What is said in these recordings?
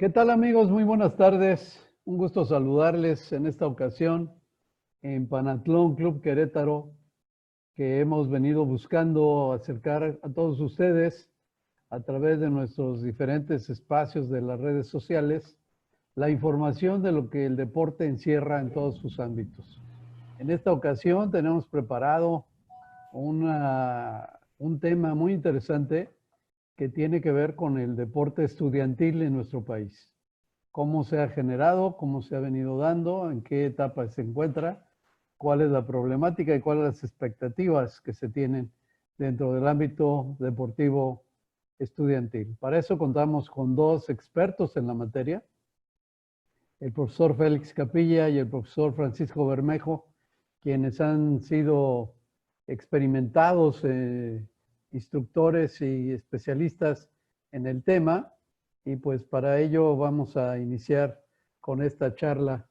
¿Qué tal, amigos? Muy buenas tardes. Un gusto saludarles en esta ocasión en Panatlón Club Querétaro, que hemos venido buscando acercar a todos ustedes a través de nuestros diferentes espacios de las redes sociales la información de lo que el deporte encierra en todos sus ámbitos. En esta ocasión tenemos preparado un tema muy interesante que tiene que ver con el deporte estudiantil en nuestro país. Cómo se ha generado, cómo se ha venido dando, en qué etapa se encuentra, cuál es la problemática y cuáles las expectativas que se tienen dentro del ámbito deportivo estudiantil. Para eso contamos con dos expertos en la materia, el profesor Félix Capilla y el profesor Francisco Bermejo, quienes han sido experimentados instructores y especialistas en el tema, y pues para ello vamos a iniciar con esta charla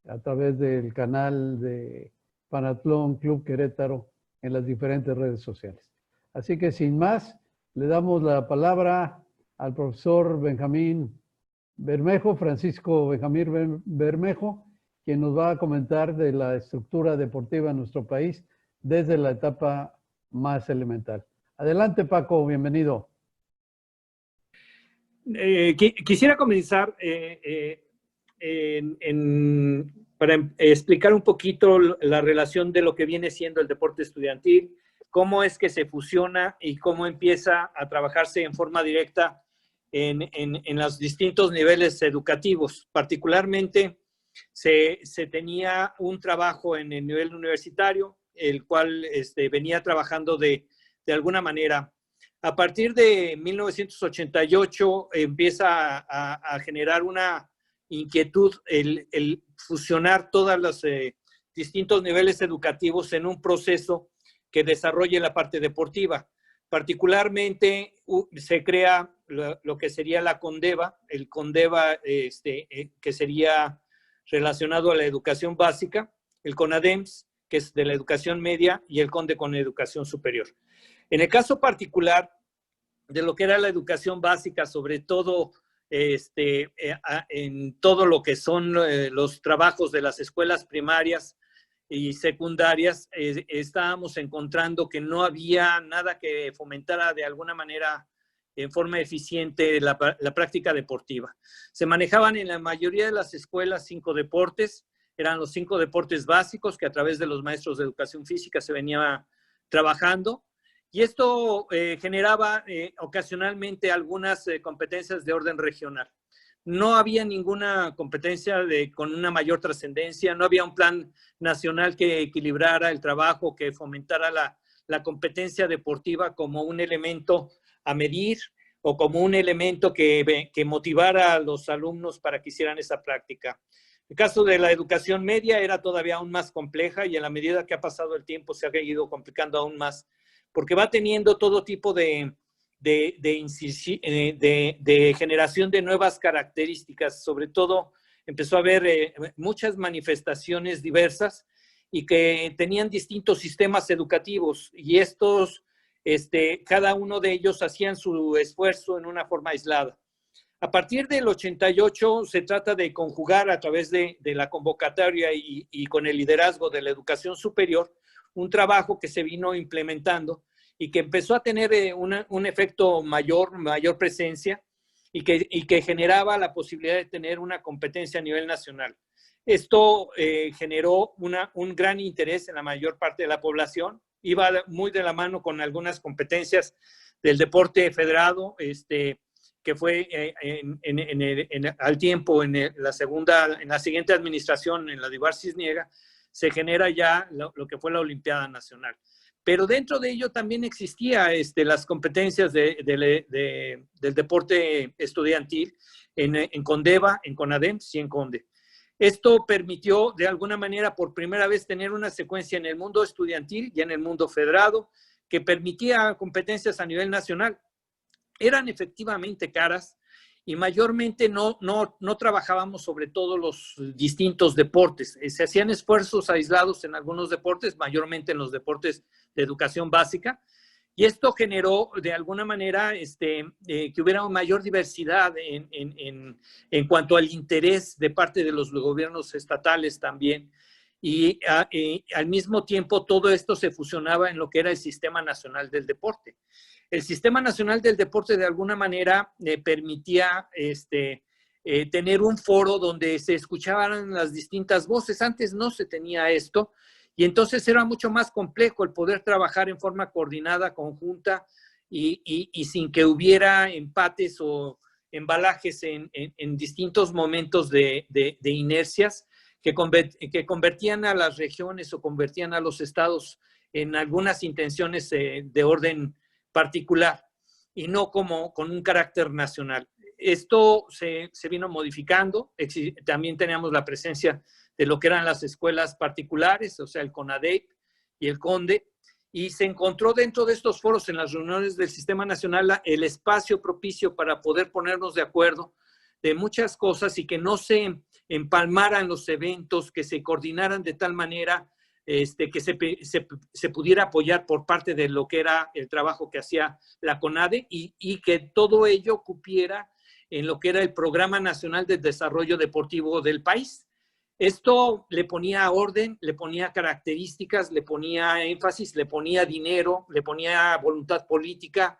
a través del canal de Panatlón Club Querétaro en las diferentes redes sociales. Así que sin más, le damos la palabra al profesor Benjamín Bermejo, Francisco Benjamín Bermejo, quien nos va a comentar de la estructura deportiva en nuestro país desde la etapa más elemental. Adelante, Paco, bienvenido. Quisiera comenzar para explicar un poquito la relación de lo que viene siendo el deporte estudiantil, cómo es que se fusiona y cómo empieza a trabajarse en forma directa en los distintos niveles educativos. Particularmente se tenía un trabajo en el nivel universitario, el cual venía trabajando de alguna manera. A partir de 1988 empieza a generar una inquietud el fusionar todos los distintos niveles educativos en un proceso que desarrolle la parte deportiva. Particularmente se crea lo que sería la CONDEVA, el CONDEVA que sería relacionado a la educación básica, el CONADEMS, que es de la educación media, y el CONDE con educación superior. En el caso particular de lo que era la educación básica, sobre todo en todo lo que son los trabajos de las escuelas primarias y secundarias, estábamos encontrando que no había nada que fomentara de alguna manera en forma eficiente la práctica deportiva. Se manejaban en la mayoría de las escuelas 5 deportes, eran los 5 deportes básicos que a través de los maestros de educación física se venía trabajando. Y esto generaba ocasionalmente algunas competencias de orden regional. No había ninguna competencia con una mayor trascendencia, no había un plan nacional que equilibrara el trabajo, que fomentara la competencia deportiva como un elemento a medir o como un elemento que motivara a los alumnos para que hicieran esa práctica. El caso de la educación media era todavía aún más compleja y en la medida que ha pasado el tiempo se ha ido complicando aún más, porque va teniendo todo tipo de generación de nuevas características. Sobre todo empezó a haber muchas manifestaciones diversas y que tenían distintos sistemas educativos, y estos, cada uno de ellos hacían su esfuerzo en una forma aislada. A partir del 88 se trata de conjugar a través de la convocatoria y con el liderazgo de la educación superior un trabajo que se vino implementando y que empezó a tener un efecto mayor presencia y que generaba la posibilidad de tener una competencia a nivel nacional. Esto generó un gran interés en la mayor parte de la población, iba muy de la mano con algunas competencias del deporte federado, que fue al tiempo en la siguiente administración, en la de Ibar Cisniega, se genera ya lo que fue la Olimpiada Nacional. Pero dentro de ello también existía las competencias del deporte estudiantil en CONDEVA, en CONADEMS y en CONDE. Esto permitió de alguna manera por primera vez tener una secuencia en el mundo estudiantil y en el mundo federado que permitía competencias a nivel nacional. Eran efectivamente caras y mayormente no trabajábamos sobre todo los distintos deportes. Se hacían esfuerzos aislados en algunos deportes, mayormente en los deportes de educación básica, Y esto generó, de alguna manera, que hubiera mayor diversidad en cuanto al interés de parte de los gobiernos estatales también. Y al mismo tiempo todo esto se fusionaba en lo que era el Sistema Nacional del Deporte. El Sistema Nacional del Deporte de alguna manera permitía tener un foro donde se escuchaban las distintas voces. Antes no se tenía esto y entonces era mucho más complejo el poder trabajar en forma coordinada, conjunta y sin que hubiera empates o embalajes en distintos momentos de inercias que convertían a las regiones o convertían a los estados en algunas intenciones de orden particular y no como con un carácter nacional. Esto se vino modificando. También teníamos la presencia de lo que eran las escuelas particulares, o sea, el CONADEP y el CONDE, y se encontró dentro de estos foros, en las reuniones del Sistema Nacional, el espacio propicio para poder ponernos de acuerdo de muchas cosas y que no se empalmaran los eventos, que se coordinaran de tal manera que se pudiera apoyar por parte de lo que era el trabajo que hacía la CONADE y que todo ello cupiera en lo que era el Programa Nacional de Desarrollo Deportivo del país. Esto le ponía orden, le ponía características, le ponía énfasis, le ponía dinero, le ponía voluntad política,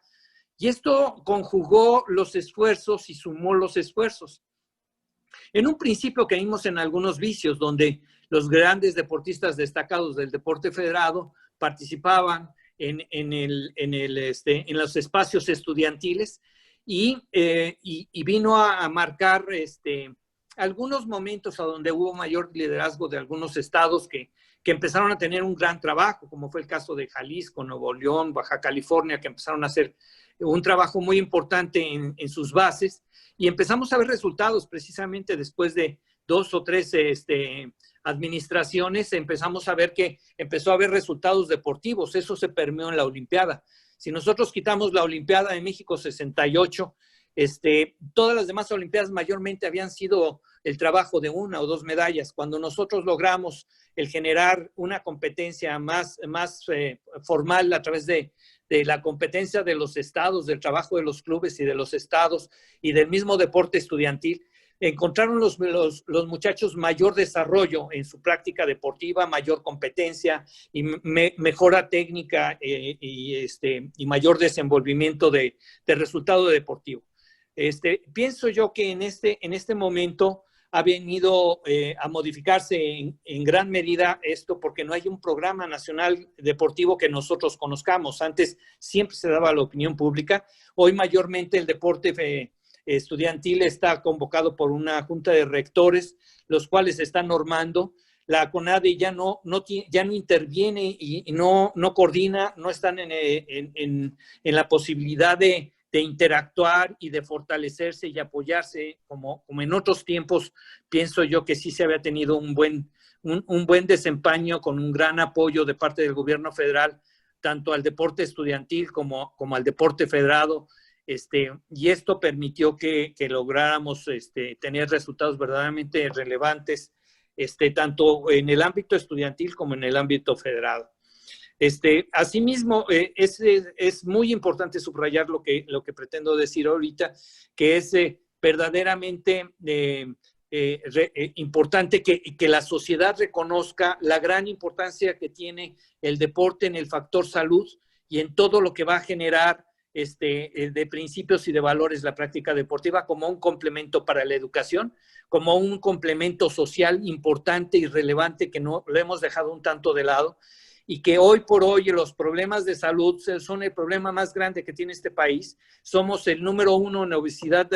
y esto conjugó los esfuerzos y sumó los esfuerzos. En un principio caímos en algunos vicios donde los grandes deportistas destacados del deporte federado participaban en los espacios estudiantiles y vino a marcar algunos momentos a donde hubo mayor liderazgo de algunos estados que empezaron a tener un gran trabajo, como fue el caso de Jalisco, Nuevo León, Baja California, que empezaron a hacer un trabajo muy importante en sus bases, y empezamos a ver resultados precisamente después de 2 o 3 administraciones. Empezamos a ver que empezó a haber resultados deportivos. Eso se permeó en la Olimpiada. Si nosotros quitamos la Olimpiada de México 68, todas las demás Olimpiadas mayormente habían sido el trabajo de 1 o 2 medallas. Cuando nosotros logramos el generar una competencia más formal a través de la competencia de los estados, del trabajo de los clubes y de los estados y del mismo deporte estudiantil, encontraron los muchachos mayor desarrollo en su práctica deportiva, mayor competencia y mejora técnica y mayor desenvolvimiento de resultado deportivo. Pienso yo que en este momento ha venido a modificarse en gran medida esto porque no hay un programa nacional deportivo que nosotros conozcamos. Antes siempre se daba la opinión pública. Hoy mayormente el deporte estudiantil está convocado por una junta de rectores, los cuales están normando. La CONADE ya no interviene y no coordina, no están en la posibilidad de interactuar y de fortalecerse y apoyarse como en otros tiempos. Pienso yo que sí se había tenido un buen desempeño con un gran apoyo de parte del gobierno federal, tanto al deporte estudiantil como al deporte federado, y esto permitió que lográramos tener resultados verdaderamente relevantes, tanto en el ámbito estudiantil como en el ámbito federado. Asimismo, es muy importante subrayar lo que pretendo decir ahorita, que es verdaderamente importante que la sociedad reconozca la gran importancia que tiene el deporte en el factor salud y en todo lo que va a generar de principios y de valores la práctica deportiva como un complemento para la educación, como un complemento social importante y relevante que no lo hemos dejado un tanto de lado, y que hoy por hoy los problemas de salud son el problema más grande que tiene este país. Somos el número 1 en obesidad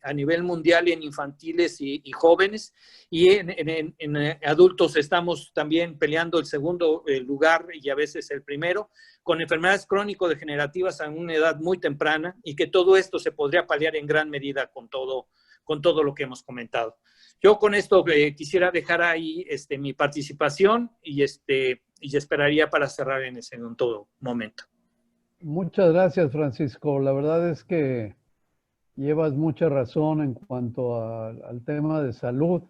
a nivel mundial en infantiles y jóvenes, y en adultos estamos también peleando el segundo lugar y a veces el primero, con enfermedades crónico-degenerativas a una edad muy temprana, y que todo esto se podría paliar en gran medida con todo lo que hemos comentado. Yo con esto quisiera dejar ahí mi participación y esperaría para cerrar en ese segundo momento. Muchas gracias, Francisco. La verdad es que llevas mucha razón en cuanto al tema de salud,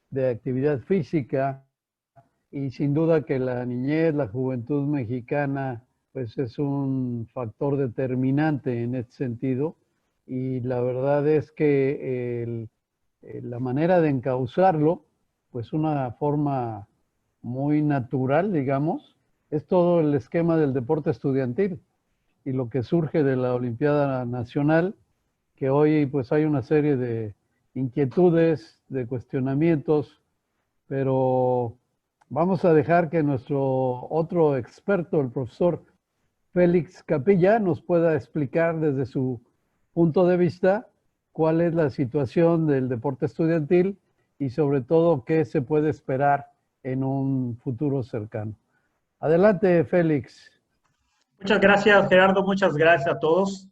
de actividad física, y sin duda que la niñez, la juventud mexicana pues es un factor determinante en este sentido. Y la verdad es que la manera de encauzarlo, pues una forma muy natural, digamos, es todo el esquema del deporte estudiantil y lo que surge de la Olimpiada Nacional, que hoy pues hay una serie de inquietudes, de cuestionamientos, pero vamos a dejar que nuestro otro experto, el profesor Félix Capilla, nos pueda explicar desde su punto de vista cuál es la situación del deporte estudiantil y sobre todo qué se puede esperar en un futuro cercano. Adelante, Félix. Muchas gracias, Gerardo. Muchas gracias a todos.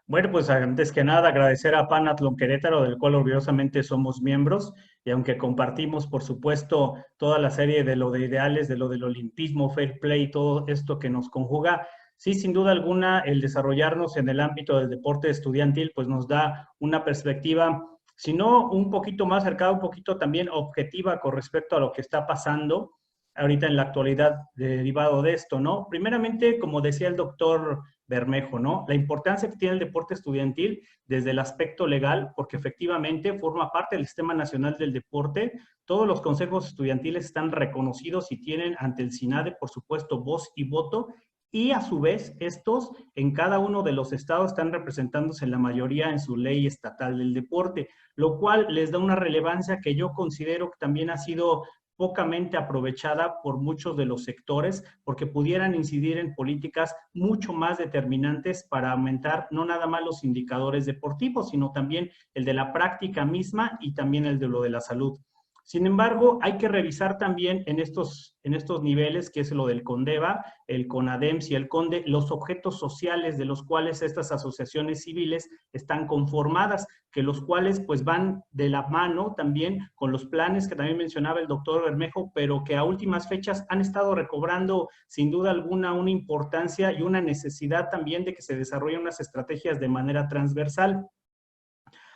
Bueno, pues antes que nada agradecer a Panatlón Querétaro, del cual orgullosamente somos miembros, y aunque compartimos, por supuesto, toda la serie de lo de ideales, de lo del olimpismo, fair play, todo esto que nos conjuga, sí, sin duda alguna, el desarrollarnos en el ámbito del deporte estudiantil, pues nos da una perspectiva, si no un poquito más cercana, un poquito también objetiva con respecto a lo que está pasando ahorita en la actualidad derivado de esto, ¿no? Primeramente, como decía el doctor Bermejo, ¿no? La importancia que tiene el deporte estudiantil desde el aspecto legal, porque efectivamente forma parte del Sistema Nacional del Deporte. Todos los consejos estudiantiles están reconocidos y tienen ante el SINADE, por supuesto, voz y voto, y a su vez estos en cada uno de los estados están representándose en la mayoría en su ley estatal del deporte, lo cual les da una relevancia que yo considero que también ha sido pocamente aprovechada por muchos de los sectores, porque pudieran incidir en políticas mucho más determinantes para aumentar no nada más los indicadores deportivos, sino también el de la práctica misma y también el de lo de la salud. Sin embargo, hay que revisar también en estos niveles, que es lo del CONDEVA, el CONADEMS y el CONDE, los objetos sociales de los cuales estas asociaciones civiles están conformadas, que los cuales pues van de la mano también con los planes que también mencionaba el doctor Bermejo, pero que a últimas fechas han estado recobrando sin duda alguna una importancia y una necesidad también de que se desarrollen unas estrategias de manera transversal.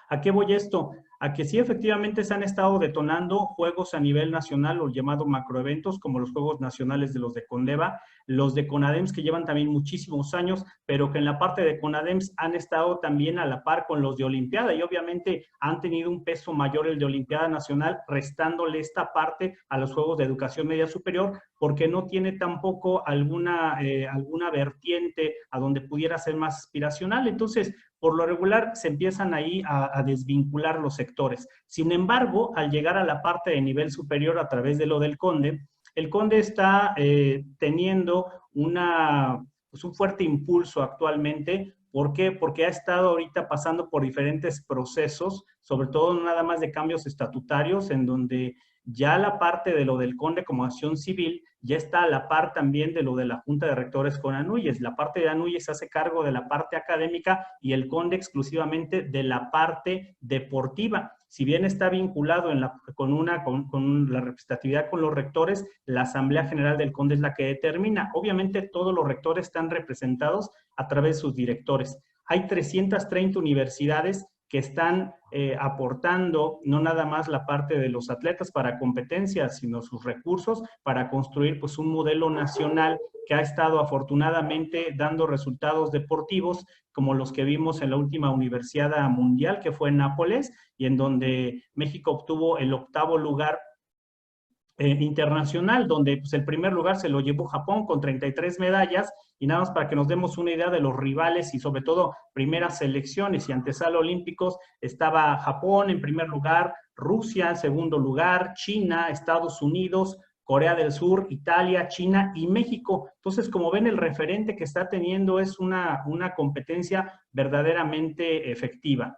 ¿A qué voy esto? A que sí efectivamente se han estado detonando juegos a nivel nacional o llamado macroeventos como los Juegos Nacionales de los de CONDEVA, los de CONADEMS que llevan también muchísimos años, pero que en la parte de CONADEMS han estado también a la par con los de Olimpiada y obviamente han tenido un peso mayor el de Olimpiada Nacional, restándole esta parte a los Juegos de Educación Media Superior porque no tiene tampoco alguna vertiente a donde pudiera ser más aspiracional. Entonces, por lo regular se empiezan ahí a desvincular los sectores. Sin embargo, al llegar a la parte de nivel superior a través de lo del CONDE, el CONDE está teniendo un fuerte impulso actualmente. ¿Por qué? Porque ha estado ahorita pasando por diferentes procesos, sobre todo no nada más de cambios estatutarios, en donde ya la parte de lo del CONDE como acción civil ya está a la par también de lo de la Junta de Rectores con ANUYES. La parte de ANUYES se hace cargo de la parte académica y el CONDE exclusivamente de la parte deportiva. Si bien está vinculado con la representatividad con los rectores, la Asamblea General del CONDE es la que determina. Obviamente todos los rectores están representados a través de sus directores. Hay 330 universidades que están aportando no nada más la parte de los atletas para competencias, sino sus recursos para construir pues un modelo nacional que ha estado afortunadamente dando resultados deportivos como los que vimos en la última Universidad Mundial que fue en Nápoles y en donde México obtuvo el 8º lugar internacional, donde pues, el primer lugar se lo llevó Japón con 33 medallas, y nada más para que nos demos una idea de los rivales y sobre todo primeras selecciones y antesala olímpicos, estaba Japón en primer lugar, Rusia en segundo lugar, China, Estados Unidos, Corea del Sur, Italia, China y México. Entonces, como ven, el referente que está teniendo es una competencia verdaderamente efectiva.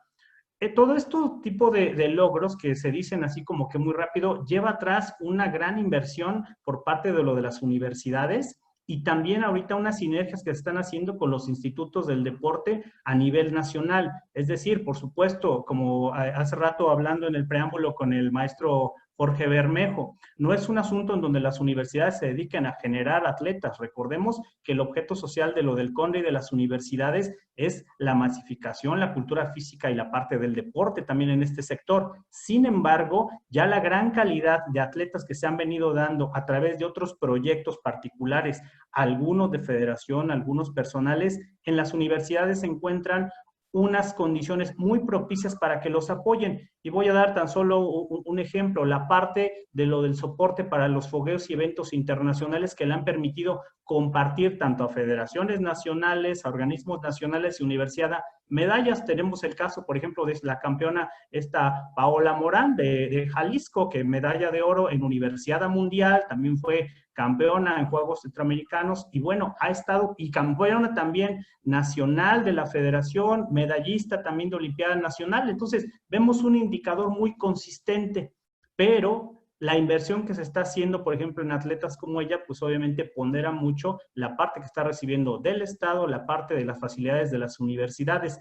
Todo este tipo de logros que se dicen así como que muy rápido, lleva atrás una gran inversión por parte de lo de las universidades y también ahorita unas sinergias que se están haciendo con los institutos del deporte a nivel nacional. Es decir, por supuesto, como hace rato hablando en el preámbulo con el maestro Jorge Bermejo. No es un asunto en donde las universidades se dediquen a generar atletas. Recordemos que el objeto social de lo del CONDE y de las universidades es la masificación, la cultura física y la parte del deporte también en este sector. Sin embargo, ya la gran calidad de atletas que se han venido dando a través de otros proyectos particulares, algunos de federación, algunos personales, en las universidades se encuentran unas condiciones muy propicias para que los apoyen. Y voy a dar tan solo un ejemplo, la parte de lo del soporte para los fogueos y eventos internacionales que le han permitido compartir tanto a federaciones nacionales, a organismos nacionales y universidad medallas. Tenemos el caso, por ejemplo, de la campeona esta Paola Morán de Jalisco, que medalla de oro en Universidad Mundial, también fue campeona en Juegos Centroamericanos y bueno, ha estado y campeona también nacional de la federación, medallista también de Olimpiada Nacional. Entonces, vemos un indicador muy consistente, pero la inversión que se está haciendo, por ejemplo, en atletas como ella, pues obviamente pondera mucho la parte que está recibiendo del Estado, la parte de las facilidades de las universidades.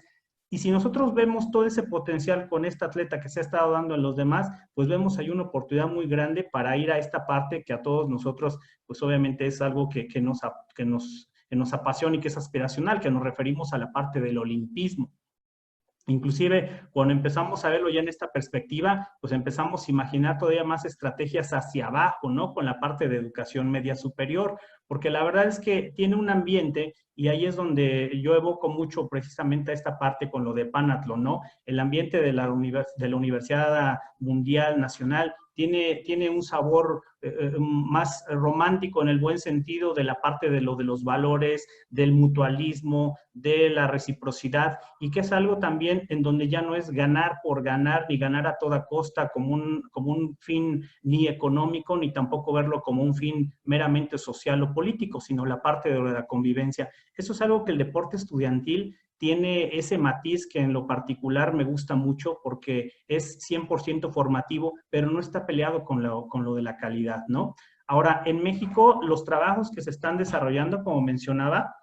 Y si nosotros vemos todo ese potencial con esta atleta que se ha estado dando en los demás, pues vemos ahí una oportunidad muy grande para ir a esta parte que a todos nosotros, pues obviamente es algo que nos apasiona y que es aspiracional, que nos referimos a la parte del olimpismo. Inclusive, cuando empezamos a verlo ya en esta perspectiva, pues empezamos a imaginar todavía más estrategias hacia abajo, ¿no? Con la parte de educación media superior, porque la verdad es que tiene un ambiente, y ahí es donde yo evoco mucho precisamente a esta parte con lo de Panatlón, ¿no? El ambiente de la Universidad Mundial Nacional tiene un sabor más romántico en el buen sentido de la parte de lo de los valores, del mutualismo, de la reciprocidad, y que es algo también en donde ya no es ganar por ganar, ni ganar a toda costa como un fin ni económico, ni tampoco verlo como un fin meramente social o político, sino la parte de la convivencia. Eso es algo que el deporte estudiantil tiene ese matiz que en lo particular me gusta mucho porque es 100% formativo, pero no está peleado con lo de la calidad, ¿no? Ahora, en México, los trabajos que se están desarrollando, como mencionaba,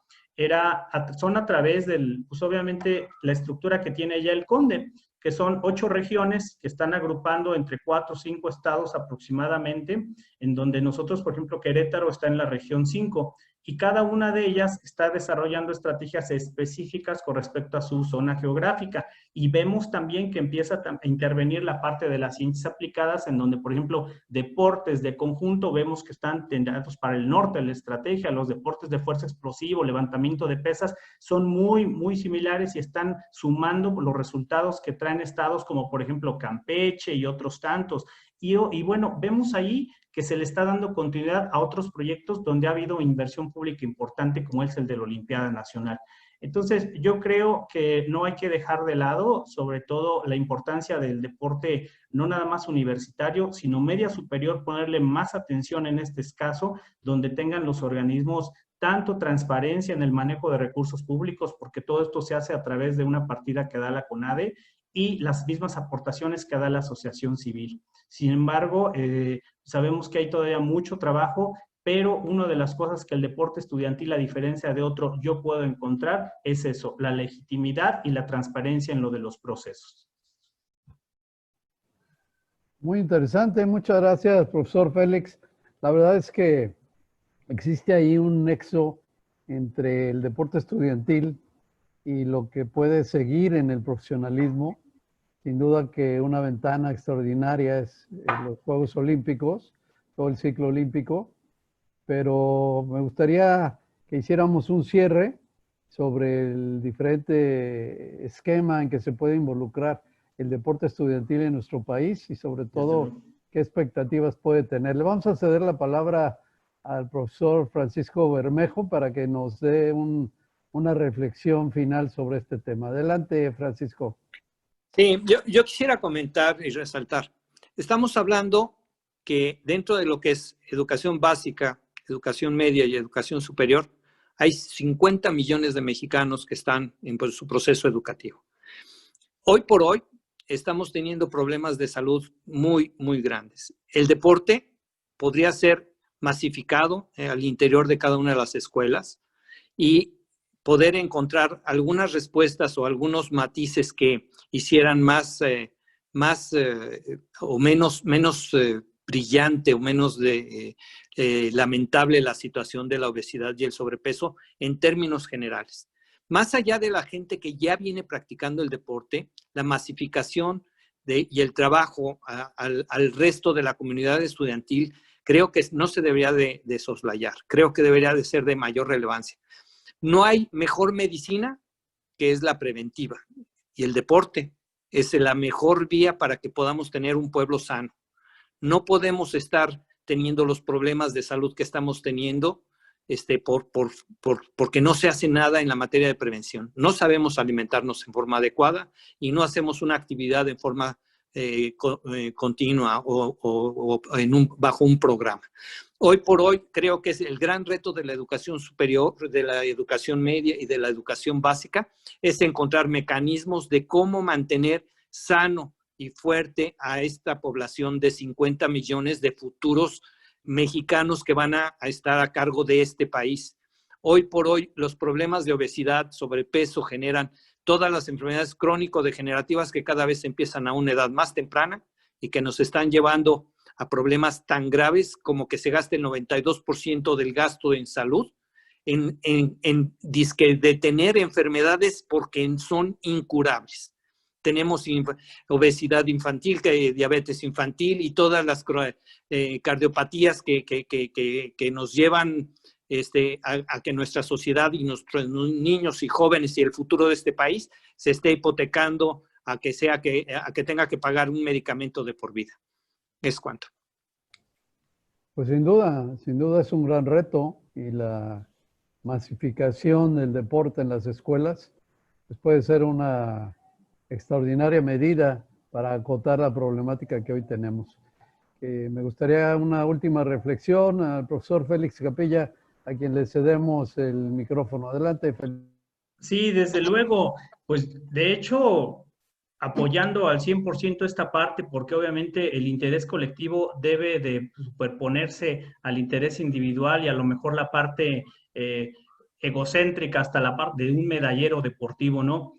son a través pues obviamente, la estructura que tiene ya el CONDE, que son 8 regiones que están agrupando entre 4 o 5 estados aproximadamente, en donde nosotros, por ejemplo, Querétaro está en la región 5, y cada una de ellas está desarrollando estrategias específicas con respecto a su zona geográfica. Y vemos también que empieza a intervenir la parte de las ciencias aplicadas, en donde, por ejemplo, deportes de conjunto, vemos que están tendentes para el norte, la estrategia, los deportes de fuerza explosivo, levantamiento de pesas, son muy, muy similares y están sumando los resultados que traen estados como, por ejemplo, Campeche y otros tantos. Y bueno, vemos ahí que se le está dando continuidad a otros proyectos donde ha habido inversión pública importante, como es el de la Olimpiada Nacional. Entonces, yo creo que no hay que dejar de lado, sobre todo, la importancia del deporte, no nada más universitario, sino media superior, ponerle más atención en este caso, donde tengan los organismos tanto transparencia en el manejo de recursos públicos, porque todo esto se hace a través de una partida que da la CONADE, y las mismas aportaciones que da la asociación civil. Sin embargo, sabemos que hay todavía mucho trabajo, pero una de las cosas que el deporte estudiantil, a diferencia de otro, yo puedo encontrar es eso, la legitimidad y la transparencia en lo de los procesos. Muy interesante, muchas gracias, profesor Félix. La verdad es que existe ahí un nexo entre el deporte estudiantil y lo que puede seguir en el profesionalismo. Sin duda que una ventana extraordinaria es los Juegos Olímpicos, todo el ciclo olímpico, pero me gustaría que hiciéramos un cierre sobre el diferente esquema en que se puede involucrar el deporte estudiantil en nuestro país y sobre todo qué expectativas puede tener. Le vamos a ceder la palabra al profesor Francisco Bermejo para que nos dé una reflexión final sobre este tema. Adelante, Francisco. Sí, yo quisiera comentar y resaltar. Estamos hablando que dentro de lo que es educación básica, educación media y educación superior, hay 50 millones de mexicanos que están en su proceso educativo. Hoy por hoy estamos teniendo problemas de salud muy, muy grandes. El deporte podría ser masificado al interior de cada una de las escuelas y poder encontrar algunas respuestas o algunos matices que hicieran más más o menos brillante o menos lamentable la situación de la obesidad y el sobrepeso en términos generales. Más allá de la gente que ya viene practicando el deporte, la masificación y el trabajo al resto de la comunidad estudiantil, creo que no se debería de soslayar, creo que debería de ser de mayor relevancia. No hay mejor medicina que es la preventiva, y el deporte es la mejor vía para que podamos tener un pueblo sano. No podemos estar teniendo los problemas de salud que estamos teniendo porque no se hace nada en la materia de prevención. No sabemos alimentarnos en forma adecuada y no hacemos una actividad en forma continua o bajo un programa. Hoy por hoy creo que es el gran reto de la educación superior, de la educación media y de la educación básica, es encontrar mecanismos de cómo mantener sano y fuerte a esta población de 50 millones de futuros mexicanos que van a estar a cargo de este país. Hoy por hoy los problemas de obesidad, sobrepeso generan todas las enfermedades crónico-degenerativas que cada vez empiezan a una edad más temprana y que nos están llevando a problemas tan graves como que se gaste el 92% del gasto en salud en detener enfermedades porque son incurables. Tenemos obesidad infantil, diabetes infantil y todas las cardiopatías que nos llevan a que nuestra sociedad y nuestros niños y jóvenes y el futuro de este país se esté hipotecando a que tenga que pagar un medicamento de por vida. Es cuanto. Pues sin duda es un gran reto, y la masificación del deporte en las escuelas pues puede ser una extraordinaria medida para acotar la problemática que hoy tenemos. Me gustaría una última reflexión al profesor Félix Capilla, a quien le cedemos el micrófono. Adelante, Félix. Sí, desde luego, pues de hecho, apoyando al 100% esta parte, porque obviamente el interés colectivo debe de superponerse al interés individual y a lo mejor la parte egocéntrica hasta la parte de un medallero deportivo, ¿no?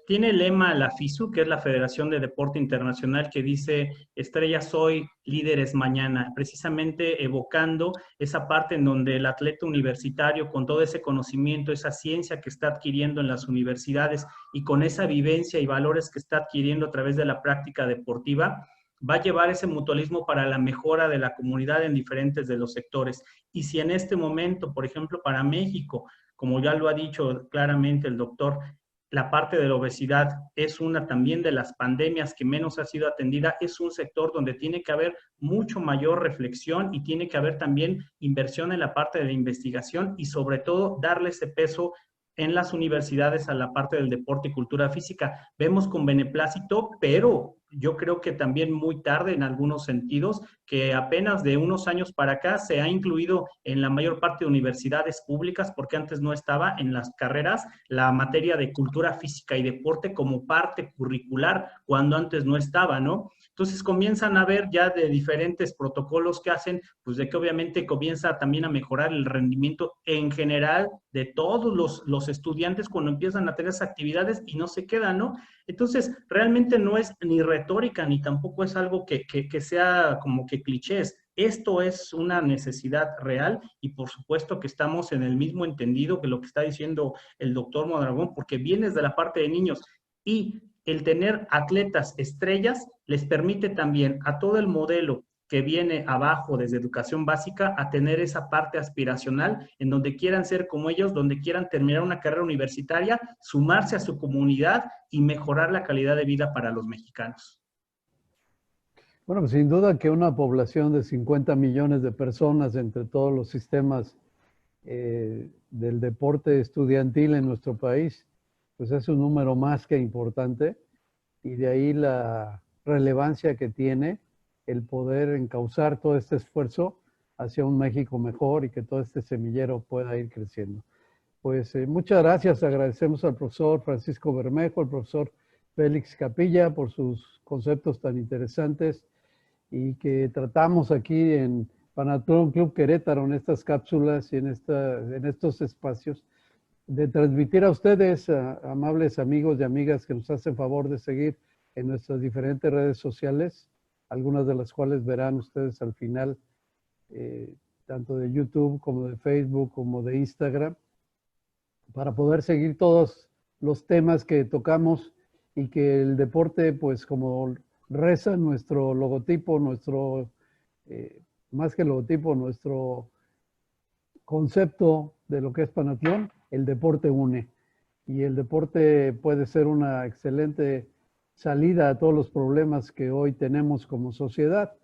Tiene el lema la FISU, que es la Federación de Deporte Internacional, que dice estrellas hoy, líderes mañana, precisamente evocando esa parte en donde el atleta universitario, con todo ese conocimiento, esa ciencia que está adquiriendo en las universidades y con esa vivencia y valores que está adquiriendo a través de la práctica deportiva, va a llevar ese mutualismo para la mejora de la comunidad en diferentes de los sectores. Y si en este momento, por ejemplo, para México, como ya lo ha dicho claramente el doctor, la parte de la obesidad es una también de las pandemias que menos ha sido atendida, es un sector donde tiene que haber mucho mayor reflexión y tiene que haber también inversión en la parte de la investigación y sobre todo darle ese peso en las universidades a la parte del deporte y cultura física. Vemos con beneplácito, pero yo creo que también muy tarde en algunos sentidos, que apenas de unos años para acá se ha incluido en la mayor parte de universidades públicas, porque antes no estaba en las carreras la materia de cultura física y deporte como parte curricular, cuando antes no estaba, ¿no? Entonces comienzan a ver ya de diferentes protocolos que hacen, pues de que obviamente comienza también a mejorar el rendimiento en general de todos los estudiantes cuando empiezan a tener esas actividades y no se quedan, ¿no? Entonces, realmente no es ni retórica ni tampoco es algo que sea como que clichés. Esto es una necesidad real y por supuesto que estamos en el mismo entendido que lo que está diciendo el doctor Mondragón, porque vienes de la parte de niños y el tener atletas estrellas les permite también a todo el modelo que viene abajo desde educación básica a tener esa parte aspiracional en donde quieran ser como ellos, donde quieran terminar una carrera universitaria, sumarse a su comunidad y mejorar la calidad de vida para los mexicanos. Bueno, pues sin duda que una población de 50 millones de personas entre todos los sistemas del deporte estudiantil en nuestro país, pues es un número más que importante, y de ahí la relevancia que tiene el poder encauzar todo este esfuerzo hacia un México mejor y que todo este semillero pueda ir creciendo. Pues muchas gracias, agradecemos al profesor Francisco Bermejo, al profesor Félix Capilla por sus conceptos tan interesantes y que tratamos aquí en Panatlón Club Querétaro, en estas cápsulas y en estos espacios, de transmitir a ustedes, amables amigos y amigas que nos hacen favor de seguir en nuestras diferentes redes sociales, algunas de las cuales verán ustedes al final, tanto de YouTube como de Facebook como de Instagram, para poder seguir todos los temas que tocamos y que el deporte, pues como reza nuestro logotipo, más que logotipo, nuestro concepto de lo que es Panatlón, el deporte une. Y el deporte puede ser una excelente salida a todos los problemas que hoy tenemos como sociedad.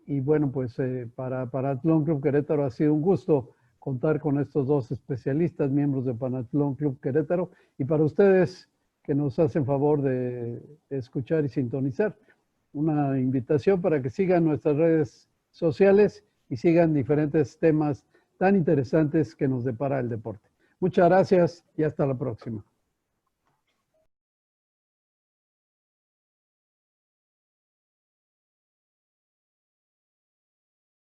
Y bueno, pues para Panatlón Club Querétaro ha sido un gusto contar con estos dos especialistas, miembros de Panatlón Club Querétaro. Y para ustedes que nos hacen favor de escuchar y sintonizar, una invitación para que sigan nuestras redes sociales y sigan diferentes temas tan interesantes que nos depara el deporte. Muchas gracias y hasta la próxima.